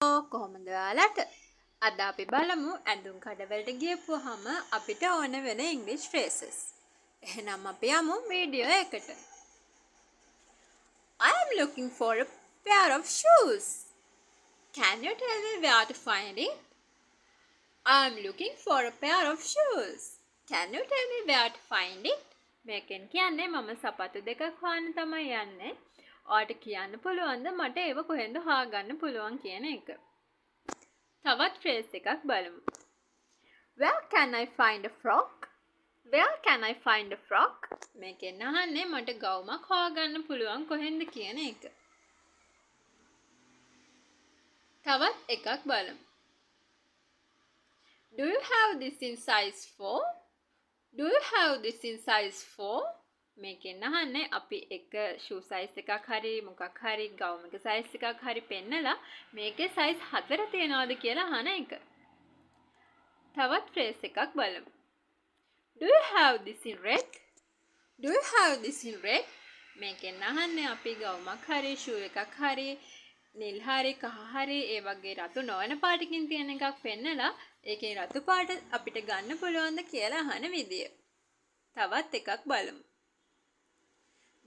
කොහොමද ඔයාලට? අද අපි බලමු ඇඳුම් කඩවලට ගියපුවාම අපිට ඕන වෙන ඉංග්‍රීසි phrases. එහෙනම් අපි යමු වීඩියෝ එකට. I am looking for a pair of shoes. Can you tell me where to find it? I am looking for a pair of shoes. Can you tell me where to find it? මේකෙන් කියන්නේ මම සපත්තු දෙකක් හොයන්න තමයි යන්නේ. ඔයාලට කියන්න පුළුවන්ද මට ඒව කොහෙන්ද හොයාගන්න පුළුවන් කියන එක? තවත් phrase එකක් බලමු. Where can I find a frock? Where can I find a frock? මේකෙන් අහන්නේ මට ගවුමක් හොයාගන්න පුළුවන් කොහෙන්ද කියන එක. තවත් එකක් බලමු. Do you have this in size 4? Do you have this in size 4? මේකෙන් අහන්නේ අපි එක shoe size එකක් හරි මොකක් හරි ගවුම් එක size එකක් හරි පෙන්නලා මේකේ size 4 තියනවාද කියලා අහන එක. තවත් phrase එකක් බලමු. Do you have this in red? Do you have this in red? මේකෙන් අහන්නේ අපි ගවුමක් හරි shoe එකක් හරි නිල් හරි කහ හරි ඒ වගේ රතු නොවන පාටකින් තියෙන එකක් පෙන්නලා ඒකේ රතු පාට අපිට ගන්න පුළුවන්ද කියලා අහන විදිය. තවත් එකක් බලමු.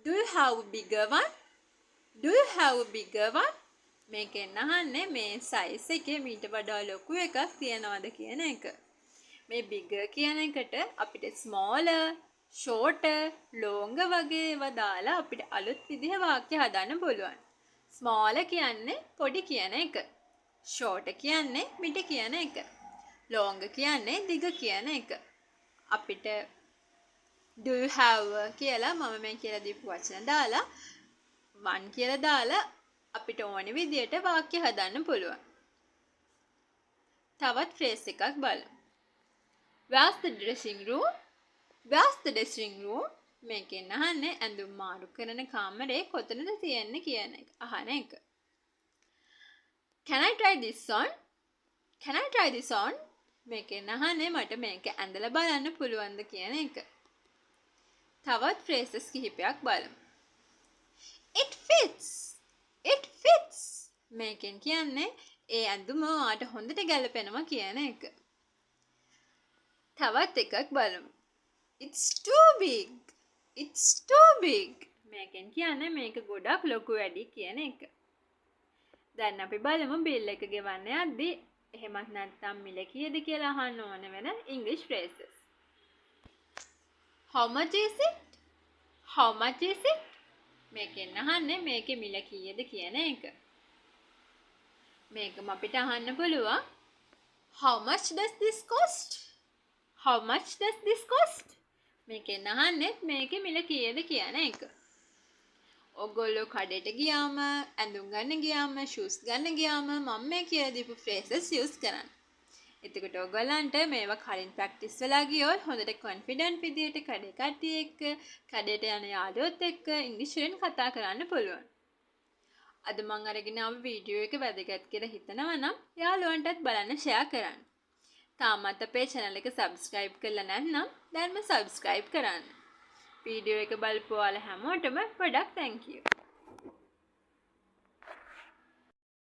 Do you have a bigger one? Do you have a bigger one? මේකෙන් අහන්නේ මේ size එකේ මීට වඩා ලොකු එකක් තියනවද කියන එක. මේ bigger කියන එකට අපිට smaller, shorter, longer වගේ ඒවා දාලා අපිට අලුත් විදිහ වාක්‍ය හදන්න පුළුවන්. Smaller කියන්නේ පොඩි කියන එක. Shorter කියන්නේ මිටි කියන එක. Longer කියන්නේ දිග කියන එක. අපිට do you have කියලා මම මේ කියලා දීපු වචන දාලා one කියලා දාලා අපිට ඕන විදියට වාක්‍ය හදන්න පුළුවන්. තවත් phrase එකක් බලමු. Where's the dressing room? Where's the dressing room? මේකෙන් අහන්නේ ඇඳුම් මාරු කරන කාමරේ කොතනද තියෙන්නේ කියන එක. අහන එක. Can I try this on? Can I try this on? මේකෙන් අහන්නේ මට මේක ඇඳලා බලන්න පුළුවන්ද කියන එක. තවත් phrases කිහිපයක් බලමු. It fits. It fits. මේකෙන් කියන්නේ ඒ ඇඳුම ඔයාට හොඳට ගැලපෙනවා කියන එක. තවත් එකක් බලමු. It's too big. It's too big. මේකෙන් කියන්නේ මේක ගොඩක් ලොකු වැඩි කියන එක. දැන් අපි බලමු බිල් එක ගෙවන්න යද්දී එහෙමත් නැත්නම් මිල කීයද කියලා අහන්න ඕන වෙන English phrases. How much is it? How much is it? මේකෙන් අහන්නේ මේකේ මිල කීයද කියන එක. මේකම අපිට අහන්න පුළුවන්. How much does this cost? How much does this cost? මේකෙන් අහන්නේ මේකේ මිල කීයද කියන එක. ඔයගොල්ලෝ කඩේට ගියාම ඇඳුම් ගන්න ගියාම shoes ගන්න ගියාම මම මේ කියලා දීපු phrases use කරන්න. එතකොට ඔයගොල්ලන්ට මේවා කලින් practice වෙලා ගියොත් හොඳට confident විදියට කඩේ කට්ටිය එක්ක කඩේට යන යාළුවොත් එක්ක ඉංග්‍රීසි වලින් කතා කරන්න පුළුවන්. අද මම අරගෙන ආව වීඩියෝ එක වැදගත් කියලා හිතනවා නම් යාළුවන්ටත් බලන්න share කරන්න. තාමත් අපේ channel එක subscribe කරලා නැත්නම් දැන්ම subscribe කරන්න. වීඩියෝ එක බලපු ඔයාලා හැමෝටම ගොඩක් thank you.